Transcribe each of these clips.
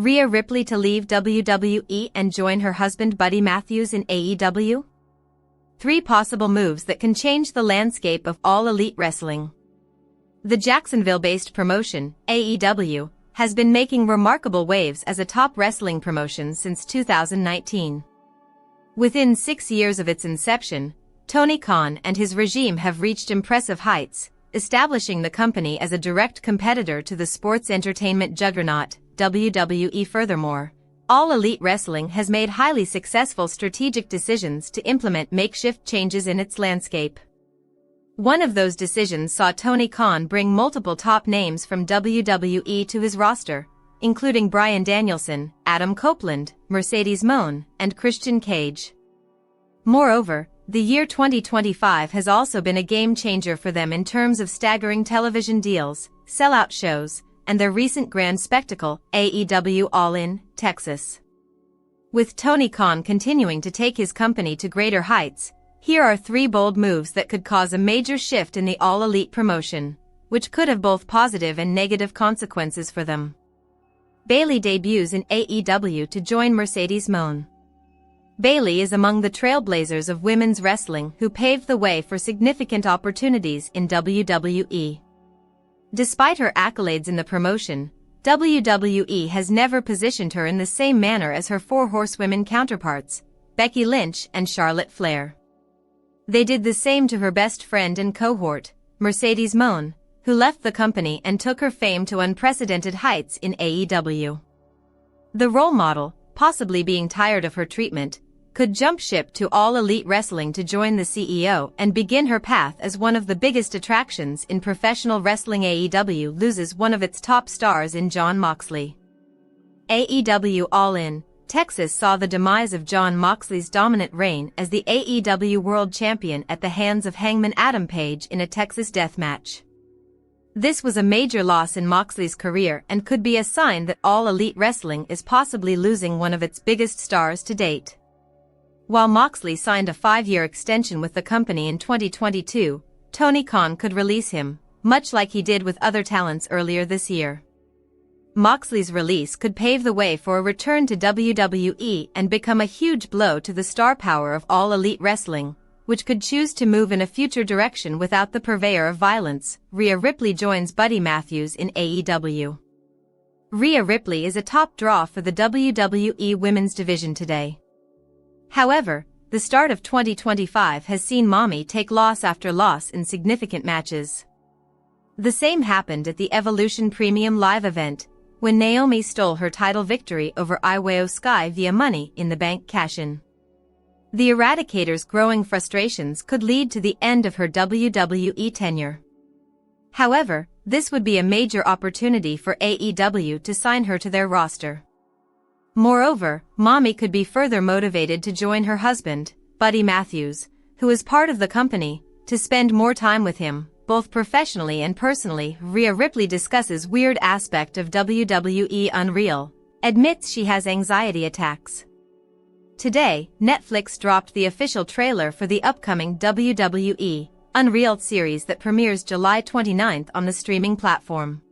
Rhea Ripley to leave WWE and join her husband Buddy Matthews in AEW? 3 possible moves that can change the landscape of All Elite Wrestling. The Jacksonville-based promotion, AEW, has been making remarkable waves as a top wrestling promotion since 2019. Within 6 years of its inception, Tony Khan and his regime have reached impressive heights, establishing the company as a direct competitor to the sports entertainment juggernaut, WWE. Furthermore, All Elite Wrestling has made highly successful strategic decisions to implement makeshift changes in its landscape. One of those decisions saw Tony Khan bring multiple top names from WWE to his roster, including Bryan Danielson, Adam Copeland, Mercedes Moné, and Christian Cage. Moreover, the year 2025 has also been a game-changer for them in terms of staggering television deals, sellout shows, and their recent grand spectacle, AEW All In, Texas. With Tony Khan continuing to take his company to greater heights, here are 3 bold moves that could cause a major shift in the All Elite promotion, which could have both positive and negative consequences for them. Bayley debuts in AEW to join Mercedes Moné. Bayley is among the trailblazers of women's wrestling who paved the way for significant opportunities in WWE. Despite her accolades in the promotion, WWE has never positioned her in the same manner as her 4 horsewomen counterparts, Becky Lynch and Charlotte Flair. They did the same to her best friend and cohort, Mercedes Moné, who left the company and took her fame to unprecedented heights in AEW. The role model, possibly being tired of her treatment, could jump ship to All Elite Wrestling to join the CEO and begin her path as one of the biggest attractions in professional wrestling. AEW loses one of its top stars in Jon Moxley. AEW All In, Texas saw the demise of Jon Moxley's dominant reign as the AEW World Champion at the hands of Hangman Adam Page in a Texas death match. This was a major loss in Moxley's career and could be a sign that All Elite Wrestling is possibly losing one of its biggest stars to date. While Moxley signed a 5-year extension with the company in 2022, Tony Khan could release him, much like he did with other talents earlier this year. Moxley's release could pave the way for a return to WWE and become a huge blow to the star power of All Elite Wrestling, which could choose to move in a future direction without the purveyor of violence. Rhea Ripley joins Buddy Matthews in AEW. Rhea Ripley is a top draw for the WWE Women's Division today. However, the start of 2025 has seen Mommy take loss after loss in significant matches. The same happened at the Evolution Premium Live event, when Naomi stole her title victory over Io Sky via Money in the Bank cash-in. The Eradicator's growing frustrations could lead to the end of her WWE tenure. However, this would be a major opportunity for AEW to sign her to their roster. Moreover, Mommy could be further motivated to join her husband, Buddy Matthews, who is part of the company, to spend more time with him, both professionally and personally. Rhea Ripley discusses weird aspect of WWE Unreal, admits she has anxiety attacks. Today, Netflix dropped the official trailer for the upcoming WWE Unreal series that premieres July 29 on the streaming platform.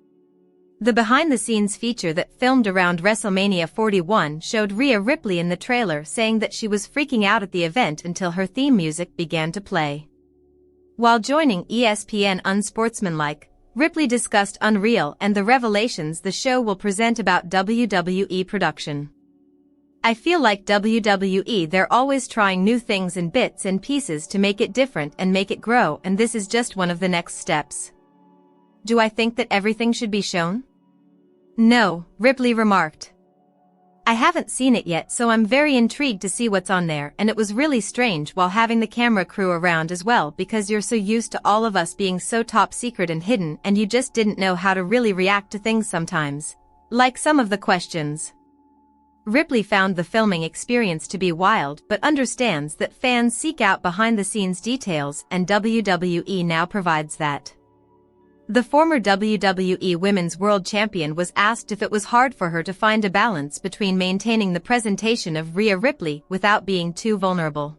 The behind-the-scenes feature that filmed around WrestleMania 41 showed Rhea Ripley in the trailer saying that she was freaking out at the event until her theme music began to play. While joining ESPN Unsportsmanlike, Ripley discussed Unreal and the revelations the show will present about WWE production. "I feel like WWE, they're always trying new things in bits and pieces to make it different and make it grow, and this is just one of the next steps. Do I think that everything should be shown? No," Ripley remarked. "I haven't seen it yet, so I'm very intrigued to see what's on there, and it was really strange while having the camera crew around as well because you're so used to all of us being so top secret and hidden and you just didn't know how to really react to things sometimes. Like some of the questions." Ripley found the filming experience to be wild but understands that fans seek out behind-the-scenes details and WWE now provides that. The former WWE Women's World Champion was asked if it was hard for her to find a balance between maintaining the presentation of Rhea Ripley without being too vulnerable.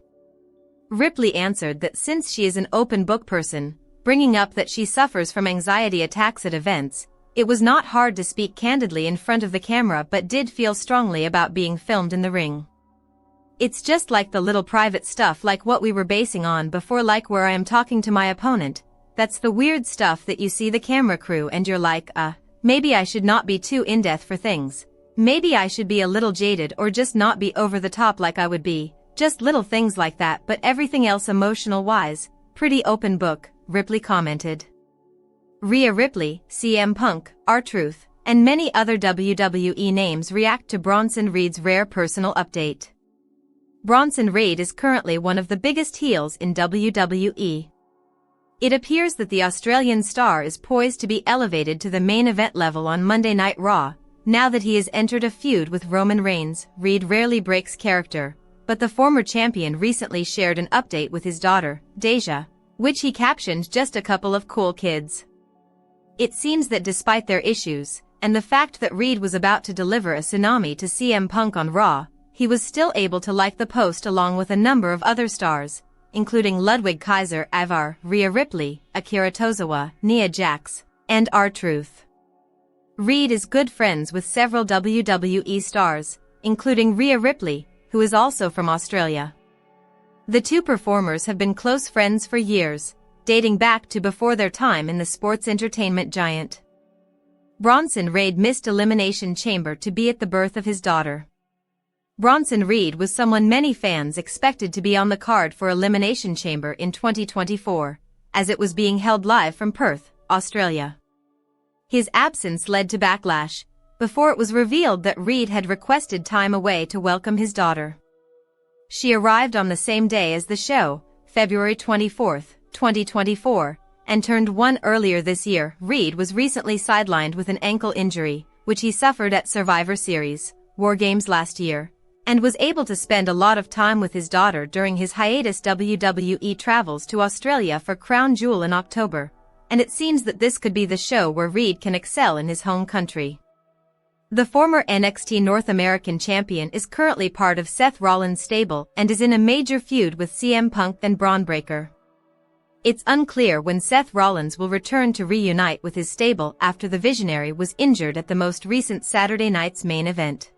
Ripley answered that since she is an open book person, bringing up that she suffers from anxiety attacks at events, it was not hard to speak candidly in front of the camera but did feel strongly about being filmed in the ring. It's just like the little private stuff like what we were basing on before, like where I am talking to my opponent. That's the weird stuff that you see the camera crew and you're like, maybe I should not be too in-depth for things. Maybe I should be a little jaded or just not be over the top like I would be. Just little things like that, but everything else emotional-wise, pretty open book, Ripley commented. Rhea Ripley, CM Punk, R-Truth, and many other WWE names react to Bronson Reed's rare personal update. Bronson Reed is currently one of the biggest heels in WWE. It appears that the Australian star is poised to be elevated to the main event level on Monday Night Raw, now that he has entered a feud with Roman Reigns. Reed rarely breaks character, but the former champion recently shared an update with his daughter, Deja, which he captioned "just a couple of cool kids." It seems that despite their issues, and the fact that Reed was about to deliver a tsunami to CM Punk on Raw, he was still able to like the post along with a number of other stars, including Ludwig Kaiser, Ivar, Rhea Ripley, Akira Tozawa, Nia Jax, and R-Truth. Reed is good friends with several WWE stars, including Rhea Ripley, who is also from Australia. The two performers have been close friends for years, dating back to before their time in the sports entertainment giant. Bronson Reed missed Elimination Chamber to be at the birth of his daughter. Bronson Reed was someone many fans expected to be on the card for Elimination Chamber in 2024, as it was being held live from Perth, Australia. His absence led to backlash, before it was revealed that Reed had requested time away to welcome his daughter. She arrived on the same day as the show, February 24, 2024, and turned 1 earlier this year. Reed was recently sidelined with an ankle injury, which he suffered at Survivor Series, War Games last year, and was able to spend a lot of time with his daughter during his hiatus. WWE travels to Australia for Crown Jewel in October, and it seems that this could be the show where Reed can excel in his home country. The former NXT North American champion is currently part of Seth Rollins' stable and is in a major feud with CM Punk and Braun Breaker. It's unclear when Seth Rollins will return to reunite with his stable after the Visionary was injured at the most recent Saturday night's main event.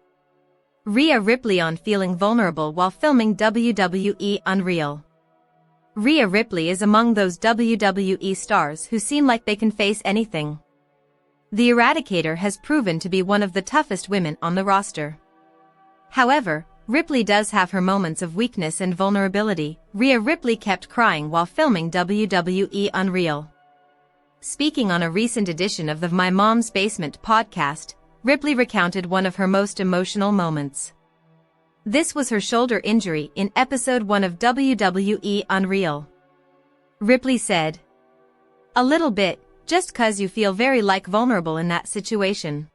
Rhea Ripley on feeling vulnerable while filming WWE Unreal. Rhea Ripley is among those WWE stars who seem like they can face anything. The Eradicator has proven to be one of the toughest women on the roster. However, Ripley does have her moments of weakness and vulnerability. Rhea Ripley kept crying while filming WWE Unreal. Speaking on a recent edition of the My Mom's Basement podcast, Ripley recounted one of her most emotional moments. This was her shoulder injury in episode 1 of WWE Unreal. Ripley said, "A little bit, just 'cause you feel very vulnerable in that situation.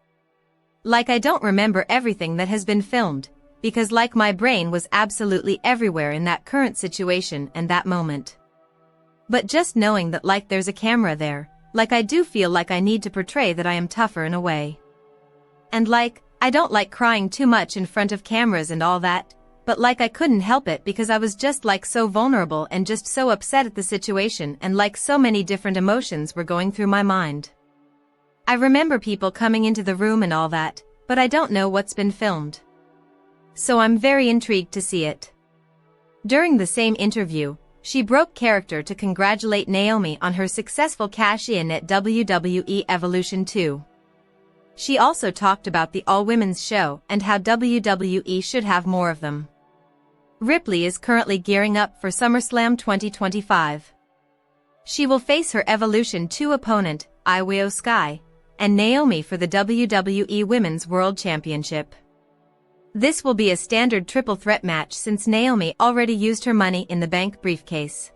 I don't remember everything that has been filmed, because my brain was absolutely everywhere in that current situation and that moment. But just knowing that there's a camera there, I do feel like I need to portray that I am tougher in a way. And I don't like crying too much in front of cameras and all that, but I couldn't help it because I was just so vulnerable and just so upset at the situation and so many different emotions were going through my mind. I remember people coming into the room and all that, but I don't know what's been filmed. So I'm very intrigued to see it." During the same interview, she broke character to congratulate Naomi on her successful cash-in at WWE Evolution 2. She also talked about the all-women's show and how WWE should have more of them. Ripley is currently gearing up for SummerSlam 2025. She will face her Evolution 2 opponent, Io Sky, and Naomi for the WWE Women's World Championship. This will be a standard triple threat match since Naomi already used her Money in the Bank briefcase.